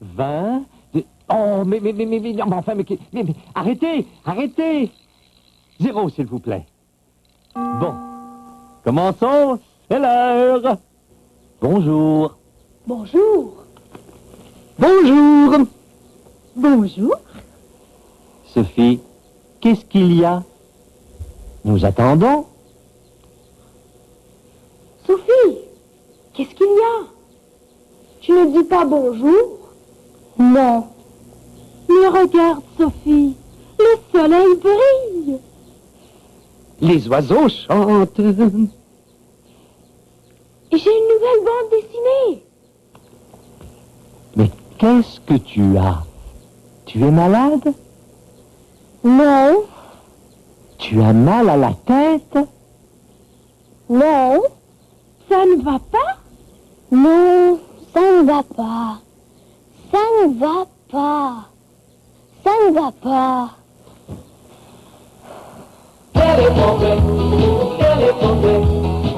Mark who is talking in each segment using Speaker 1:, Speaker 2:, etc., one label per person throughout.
Speaker 1: 20... Oh, mais, arrêtez 0, s'il vous plaît. Bon, commençons, c'est l'heure. Bonjour.
Speaker 2: Bonjour.
Speaker 1: Bonjour.
Speaker 2: Bonjour.
Speaker 1: Sophie, qu'est-ce qu'il y a? Nous attendons.
Speaker 2: Sophie, qu'est-ce qu'il y a? Tu ne dis pas bonjour? Non. Mais regarde, Sophie, le soleil brille.
Speaker 1: Les oiseaux chantent.
Speaker 2: J'ai une nouvelle bande dessinée.
Speaker 1: Mais qu'est-ce que tu as? Tu es malade?
Speaker 2: Non.
Speaker 1: Tu as mal à la tête?
Speaker 2: Non. Ça ne va pas? Non, ça ne va pas. Ça ne va pas. Ça ne va pas.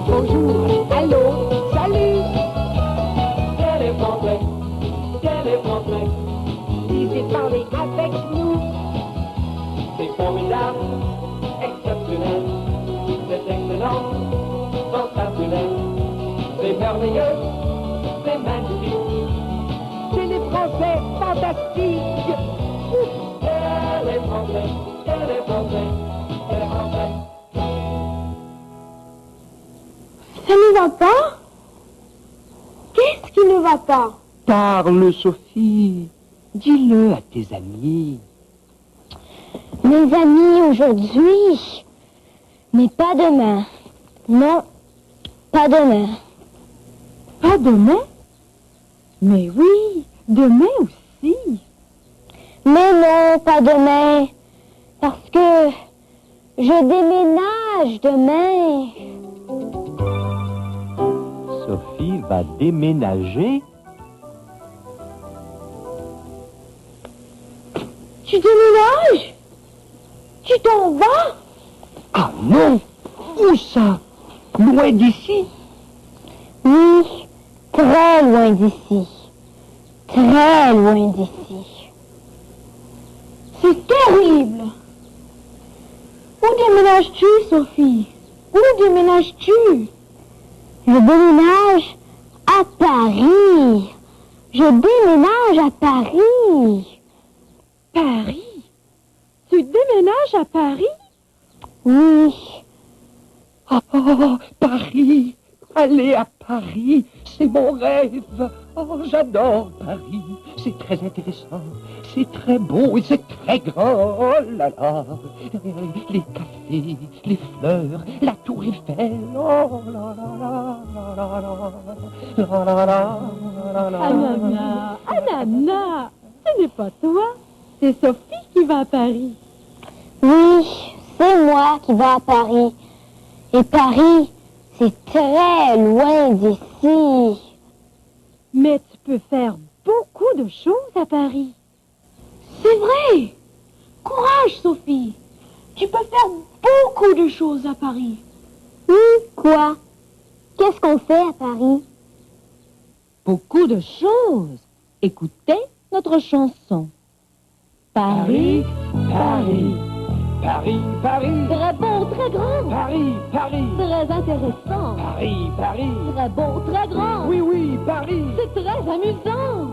Speaker 2: Bonjour, allô, salut. Lisez, parlez avec nous.
Speaker 3: C'est formidable, exceptionnel, c'est excellent, sensationnel, c'est merveilleux, c'est magnifique.
Speaker 2: C'est les Français fantastiques.
Speaker 3: Les Français, les Français, les Français.
Speaker 2: Ça ne va pas? Qu'est-ce qui ne va pas?
Speaker 1: Parle, Sophie. Dis-le à tes amis.
Speaker 2: Mes amis aujourd'hui, mais pas demain. Non, pas demain. Pas demain? Mais oui, demain aussi. Mais non, pas demain, parce que je déménage demain.
Speaker 1: Sophie va déménager?
Speaker 2: Tu déménages? Tu t'en vas?
Speaker 1: Ah non! Où ça? Loin d'ici?
Speaker 2: Oui, très loin d'ici. Très loin d'ici. C'est terrible. Où déménages-tu, Sophie? Où déménages-tu? Je déménage à Paris. Je déménage à Paris. Paris? Tu déménages à Paris? Oui.
Speaker 1: Oh, Paris! Aller à Paris, c'est mon rêve. Oh, j'adore Paris. C'est très intéressant, c'est très beau et c'est très grand. Oh là là! Les cafés, les fleurs, la tour Eiffel. Oh là là là là là là là là.
Speaker 2: Anana, Anana, ce n'est pas toi, c'est Sophie qui va à Paris. Oui, c'est moi qui va à Paris. Et Paris, c'est très loin d'ici. Mais tu peux faire beaucoup de choses à Paris. C'est vrai. Courage, Sophie. Tu peux faire beaucoup de choses à Paris. Quoi? Qu'est-ce qu'on fait à Paris? Beaucoup de choses. Écoutez notre chanson.
Speaker 3: Paris, Paris, Paris, Paris.
Speaker 2: Très beau, très grand.
Speaker 3: Paris, Paris.
Speaker 2: Très intéressant.
Speaker 3: Paris, Paris.
Speaker 2: Très beau, très grand.
Speaker 3: Oui, oui, Paris.
Speaker 2: C'est très amusant.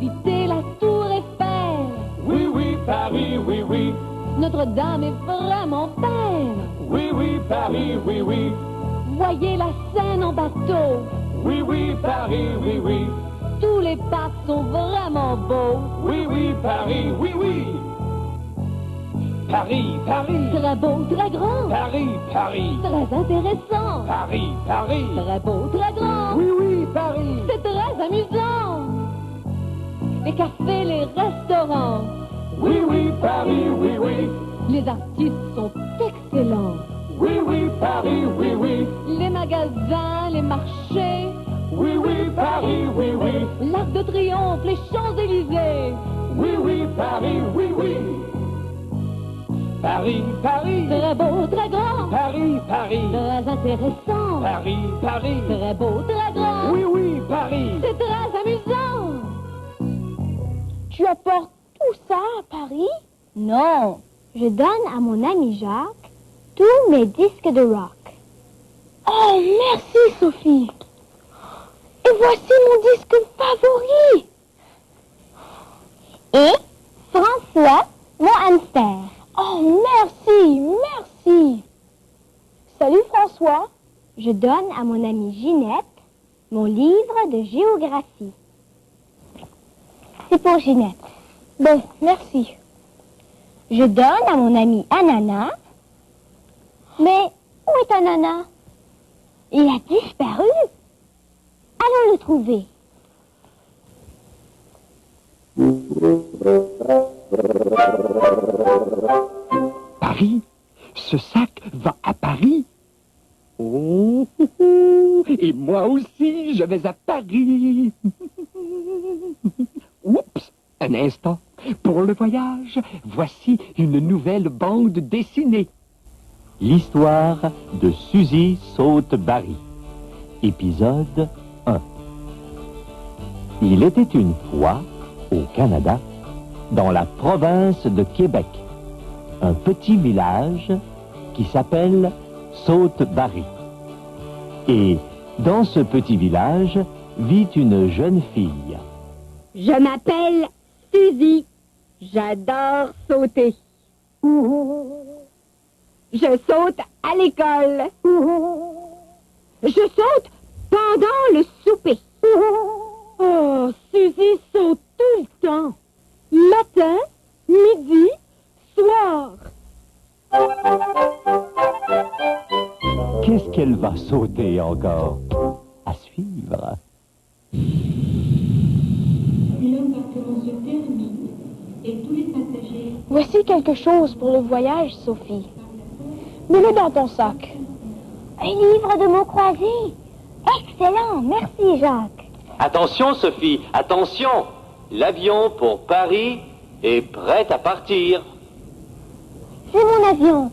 Speaker 2: Visitez la tour Eiffel.
Speaker 3: Oui, oui, Paris, oui, oui.
Speaker 2: Notre-Dame est vraiment belle.
Speaker 3: Oui, oui, Paris, oui, oui.
Speaker 2: Voyez la Seine en bateau.
Speaker 3: Oui, oui, Paris, oui, oui.
Speaker 2: Tous les parcs sont vraiment beaux.
Speaker 3: Oui, oui, Paris, oui, oui. Paris, Paris.
Speaker 2: Très beau, très grand.
Speaker 3: Paris, Paris.
Speaker 2: Très intéressant.
Speaker 3: Paris, Paris.
Speaker 2: Très beau, très grand.
Speaker 3: Oui, oui, Paris.
Speaker 2: C'est très amusant. Les cafés, les restaurants.
Speaker 3: Oui, oui, Paris, oui, oui.
Speaker 2: Les artistes sont excellents.
Speaker 3: Oui, oui, Paris, oui, oui.
Speaker 2: Les magasins, les marchés.
Speaker 3: Oui, oui, Paris, oui, oui.
Speaker 2: L'Arc de Triomphe, les Champs-Élysées.
Speaker 3: Oui, oui, Paris, oui, oui. Paris, Paris.
Speaker 2: Très beau, très grand.
Speaker 3: Paris, Paris.
Speaker 2: Très intéressant.
Speaker 3: Paris, Paris.
Speaker 2: Très beau, très grand.
Speaker 3: Oui, oui, Paris.
Speaker 2: C'est très amusant. Tu apportes tout ça à Paris? Non. Je donne à mon ami Jacques tous mes disques de rock. Oh, merci, Sophie. Et voici mon disque favori. Et François, mon hamster. Oh, merci, merci. Salut, François. Je donne à mon amie Ginette mon livre de géographie. C'est pour Ginette. Bon, merci. Je donne à mon ami Ananas. Mais où est Ananas? Il a disparu. Allons le trouver.
Speaker 1: Paris? Ce sac va à Paris? Oh, et moi aussi, je vais à Paris. Oups, un instant. Pour le voyage, voici une nouvelle bande dessinée.
Speaker 4: L'histoire de Suzy Saute-Barry. Épisode 1. Il était une fois, au Canada, dans la province de Québec, un petit village qui s'appelle Saute-Barry. Et dans ce petit village vit une jeune fille.
Speaker 2: Je m'appelle Suzy. J'adore sauter. Je saute à l'école. Je saute pendant le souper. Oh, Suzy saute tout le temps. Matin, midi, soir.
Speaker 4: Qu'est-ce qu'elle va sauter encore? À suivre.
Speaker 5: L'embarquement se termine et tous les passagers...
Speaker 2: Voici quelque chose pour le voyage, Sophie. Mets-le dans ton sac. Un livre de mots croisés. Excellent, merci Jacques.
Speaker 6: Attention Sophie, attention. L'avion pour Paris est prêt à partir.
Speaker 2: C'est mon avion.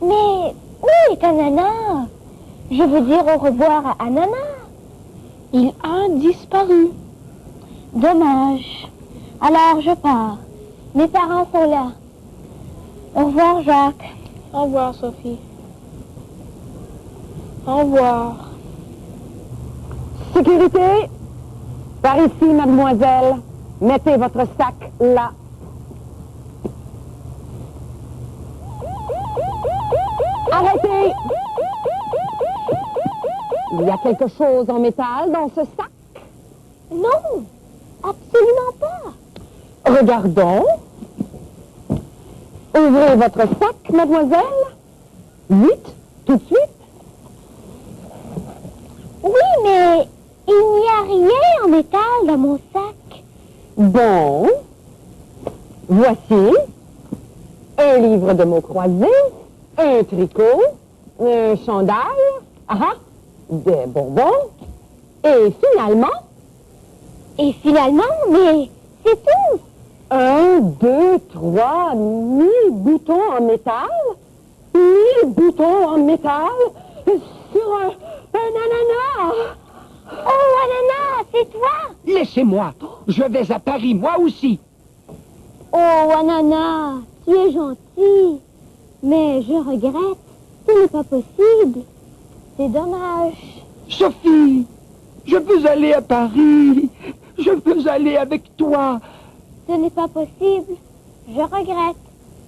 Speaker 2: Mais où est Ananas? Je veux dire au revoir à Ananas. Il a disparu. Dommage. Alors je pars. Mes parents sont là. Au revoir Jacques. Au revoir Sophie. Au revoir.
Speaker 7: Sécurité! Par ici, mademoiselle. Mettez votre sac là. Arrêtez! Il y a quelque chose en métal dans ce sac?
Speaker 2: Non, absolument pas.
Speaker 7: Regardons. Ouvrez votre sac, mademoiselle. Vite, tout de suite.
Speaker 2: Oui, mais il n'y a rien en métal dans mon sac.
Speaker 7: Bon. Voici un livre de mots croisés, un tricot, un chandail, des bonbons, et finalement, mais c'est tout. 1, 2, 3, 1000 boutons en métal. 1000 boutons en métal sur un ananas.
Speaker 2: Oh, Ananas, c'est toi?
Speaker 1: Laissez-moi, je vais à Paris, moi aussi.
Speaker 2: Oh, Ananas, tu es gentil. Mais je regrette, ce n'est pas possible. C'est dommage.
Speaker 1: Sophie, je veux aller à Paris. Je veux aller avec toi.
Speaker 2: Ce n'est pas possible. Je regrette.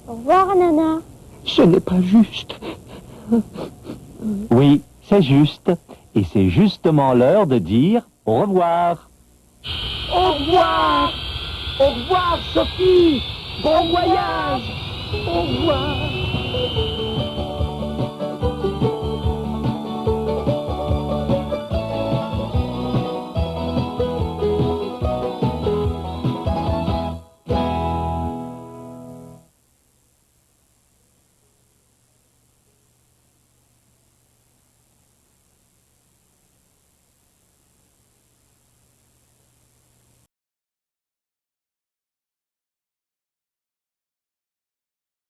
Speaker 2: Au revoir, Ananas.
Speaker 1: Ce n'est pas juste.
Speaker 4: Oui, c'est juste. Et c'est justement l'heure de dire au revoir.
Speaker 1: Au revoir. Au revoir, Sophie. Bon voyage. Au revoir.